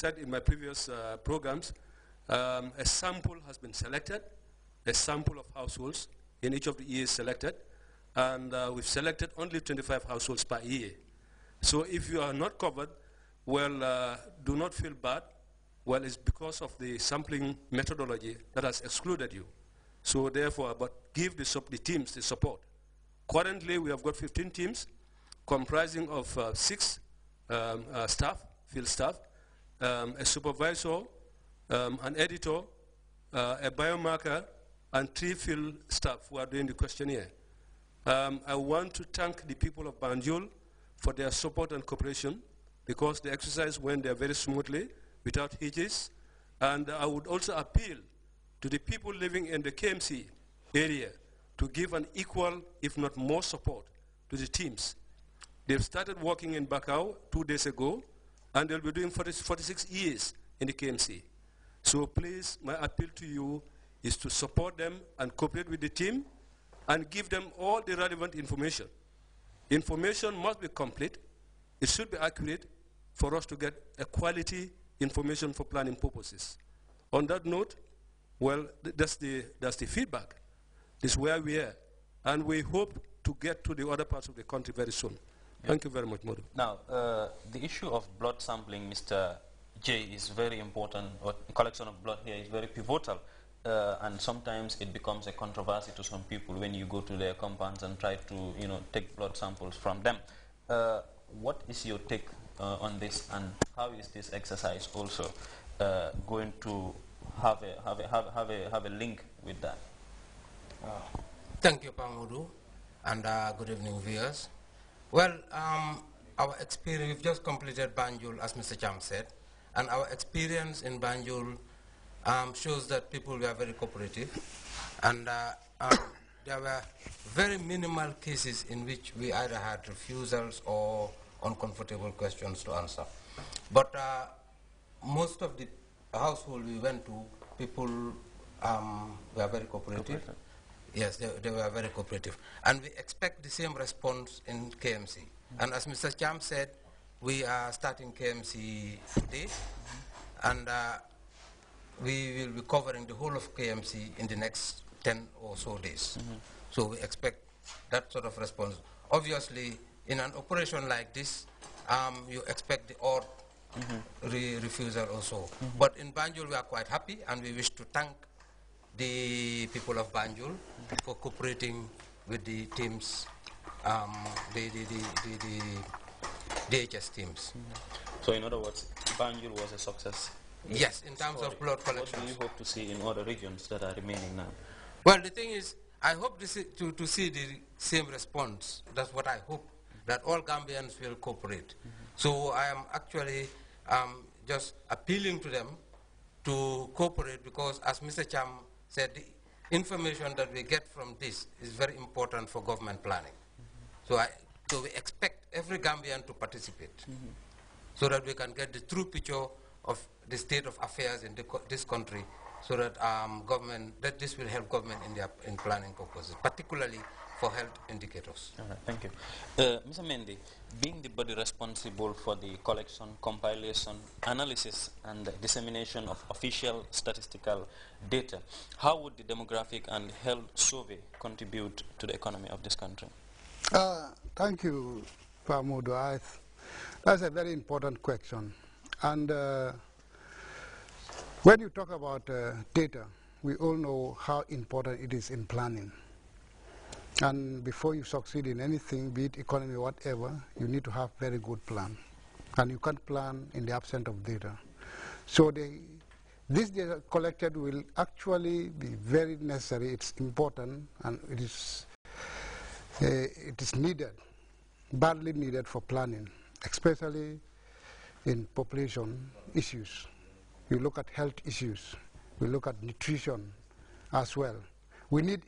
said in my previous programs, a sample has been selected, a sample of households in each of the years selected, and we've selected only 25 households per year. So if you are not covered, well, do not feel bad. Well, it's because of the sampling methodology that has excluded you. So therefore, but give the teams the support. Currently, we have got 15 teams comprising of 6 staff, field staff, a supervisor, an editor, a biomarker, and 3 field staff who are doing the questionnaire. I want to thank the people of Banjul for their support and cooperation, because the exercise went there very smoothly, without hitches. And I would also appeal to the people living in the KMC area to give an equal, if not more, support to the teams. They've started working in Bakau 2 days ago, and they'll be doing 46 years in the KMC. So please, my appeal to you is to support them and cooperate with the team and give them all the relevant information. Information must be complete. It should be accurate for us to get a quality information for planning purposes. On that note, well, that's the feedback. This is where we are. And we hope to get to the other parts of the country very soon. Yeah. Thank you very much, Modu. Now, the issue of blood sampling, Mr. J, is very important, or collection of blood here is very pivotal. And sometimes it becomes a controversy to some people when you go to their compounds and try to, take blood samples from them. What is your take on this, and how is this exercise also going to have a link with that? Thank you, Pamudu, and good evening, viewers. Well, our experience, we've just completed Banjul, as Mr. Cham said, and our experience in Banjul shows that people were very cooperative, and there were very minimal cases in which we either had refusals or uncomfortable questions to answer. But most of the household we went to, people were very cooperative. Yes, they were very cooperative. And we expect the same response in KMC. And as Mr. Cham said, we are starting KMC today, and we will be covering the whole of KMC in the next 10 or so days. So we expect that sort of response. Obviously, in an operation like this, you expect the odd refusal also. But in Banjul, we are quite happy, and we wish to thank the people of Banjul for cooperating with the teams, the DHS teams. So in other words, Banjul was a success? Yes, in terms of blood collection. What do you hope to see in other regions that are remaining now? Well, the thing is, I hope to see the same response. That's what I hope, that all Gambians will cooperate. So I am actually just appealing to them to cooperate, because as Mr. Cham said, the information that we get from this is very important for government planning. So we expect every Gambian to participate, so that we can get the true picture of the state of affairs in this country, so that this will help government in planning purposes, particularly for health indicators. All right, thank you. Mr. Mendy, being the body responsible for the collection, compilation, analysis, and dissemination of official statistical data, how would the demographic and health survey contribute to the economy of this country? Thank you, Pamudu. That's a very important question. And when you talk about data, we all know how important it is in planning. And before you succeed in anything, be it economy or whatever, you need to have very good plan. And you can't plan in the absence of data. So this data collected will actually be very necessary. It's important, and it is needed, badly needed for planning, especially in population issues. You look at health issues. We look at nutrition as well. We need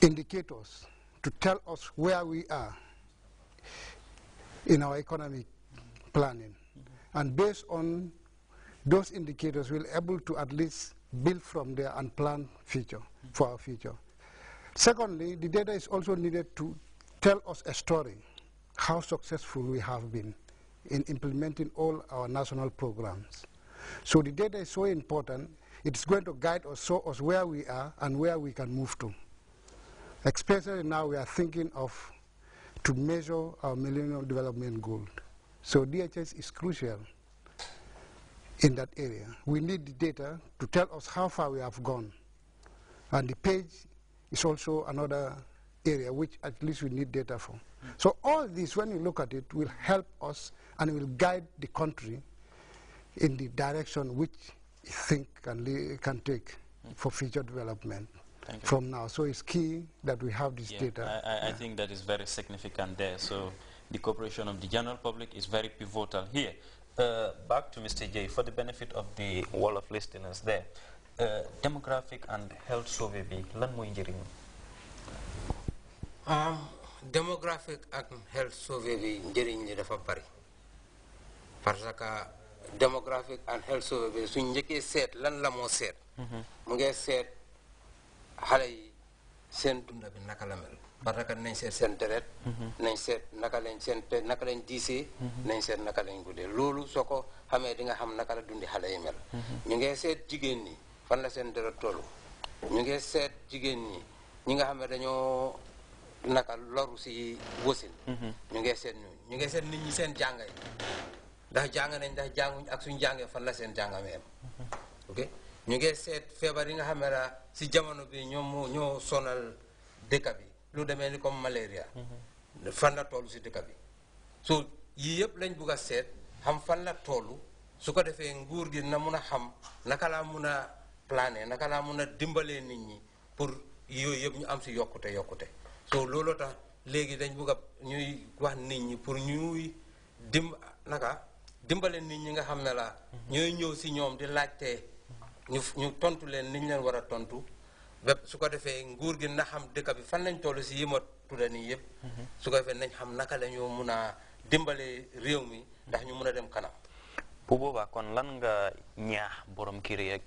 indicators to tell us where we are in our economic planning. And based on those indicators, we'll be able to at least build from there and plan for our future. Secondly, the data is also needed to tell us a story, how successful we have been in implementing all our national programs. So the data is so important. It's going to guide us, show us where we are and where we can move to. Especially now we are thinking of to measure our Millennium Development Goal. So DHS is crucial in that area. We need the data to tell us how far we have gone. And the page is also another area which at least we need data for. So all this, when you look at it, will help us and will guide the country in the direction which you think can take for future development from now. So it's key that we have this data. I think that is very significant there. So the cooperation of the general public is very pivotal here. Back to Mr. J, for the benefit of the wall of listeners there, demographic and health survey bi lan moy njëriñ? Demographic and health survey bi njëriñ li dafa bari parce que demographic and health survey bi suñ njëkkee seet lan la moo seet mu ngi seet xale yi seen dunda bi naka la mel parce que nañ seet seen deret nañ seet naka lañ diisee nañ seet naka lañ guddee loolu soo ko xamee di nga xam naka la dundi xale yi mel ñu ngi seet jigéen ñi fan la seen deret tollu ñu ngi seet jigéen ñi nga xam ne dañoo naka loru si wasin ñu ngi seet nit ñi seen jàng yi ndax jàng nañ ndax jànguñ ak suñ jàngee fan la seen jàngamee am ok ñu ngi seet feebar yi nga xam ne la si jamono bi ñoo sonal dëkk bi lu demee ni comme malaria fan la toll si dëkk bi so yii yëpp lañ bugg a seet xam fan la toll su ko defee nguur gi na mun a xam naka laa mun a plané naka laa mun a dimbalee nit ñi pour yooyu yëpp ñu am si yokkute so looloo tax léegi dañ bugg a ñuy wax nit ñi pour ñuy dimbale nit ñi nga xam ne la ñooy ñëw si ñoom di laajte ñu tontu leen niñ leen war a tontu bépp su ko defee nguur gi na xam dëkk bi fan lañ toll si yi ma tudda nii yëpp su ko defee nañ xam naka la ñoo mun a dimbale réew mi ndax ñu mun a dem kanam bu boobaa kon lan nga ñaax borom kër yeeg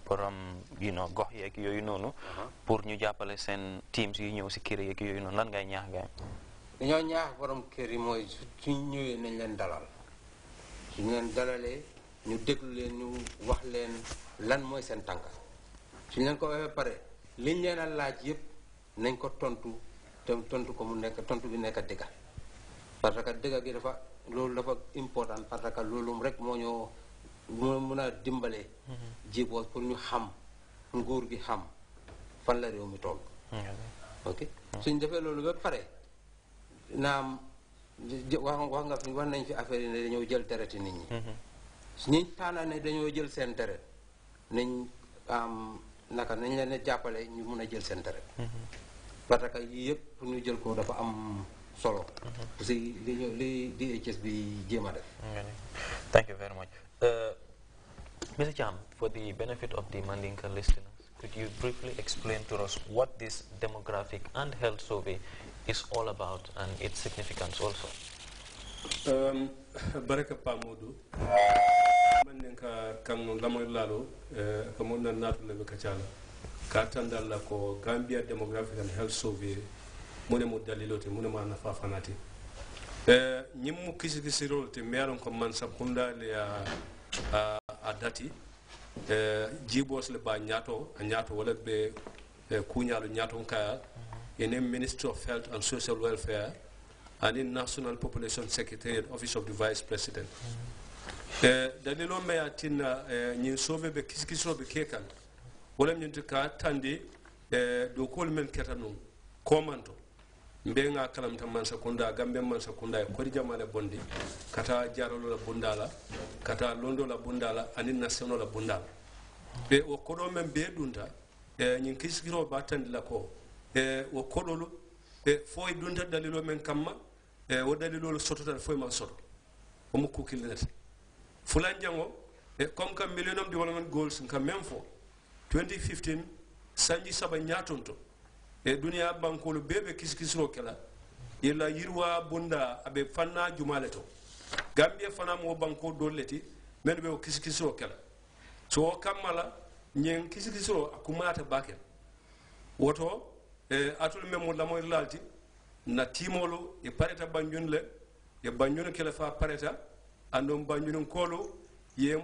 borom gox yeeg yooyu noonu pour ñu jàppale seen teams yi ñëw si kër yeeg yooyu noonu lan ngay ñaax gaay dañoo ñaax borom kër yi mooy suñ ñëwee nañ leen dalal suñ leen dalalee ñu déglu leen ñu wax leen lan mooy seen tànka suñ leen ko waxee pare liñ leen a laaj yëpp nañ ko tontu ko mu nekk tontu bi nekk dëgga parce que dëgga gi loolu dafa important parce que loolu rek moo ñoo mun a dimbale jiboos pour ñu xam nguur gi xam fan la réew mi toll ok suñ defee loolu ba pare naam wax nañ fi affaire yi ne dañoo jël dereti nit ñi ñiñ taana ne dañoo jël seen deret nañ nañ leen jàppale ñu mun a jël seen deret parce que yii yëpp pour ñu jël ko dafa am solo si li DHS bi jéem a def. Thank you very much. Mr. Cham, for the benefit of the Mandinka listeners, could you briefly explain to us what this demographic and health survey is all about and its significance also? Baraka Pamudu, Mandinka Kamu Lamoy Lalo, Kamuna Natu Lebekachala, Katandala ko Gambia Demographic and Health Survey. Mune mo dalilote mune ma nafa fanati ñimu kisi rolte meron ko man sakunda le a dati jibos le ba ñato wala be kuñalu ñato ka in Ministry of Health and Social Welfare and in National Population Secretariat Office of the Vice President dalilo me atina ñi sauver be kisi be kekan wala ñinti ka tandi do kol men ketanu komanto mbenga kalamta man sakunda gambe man sakunda e kodi jamale bondi kata jarolo la bundala kata londo la bundala anin national la bundala be o kodo men be dunta nyin kiskiro batandi la ko o kodolo foy dunta dalilo men kamma o dalilo sotota foy ma soto o mu kukilinete fulan jango comme comme Millennium Development Goals kam même fo 2015 sanji saba nyatonto dunia bankolu bebe kiskisro kala ila yirwa bunda abe fanna jumaleto gambia fana mo banko dolleti men be kiskisro kala so kamala nyen kiskisro akumata bakel woto atul memo la moy lalti na timolo e pareta banjunle e banjun kala fa pareta andon Banjulun Kolo, yem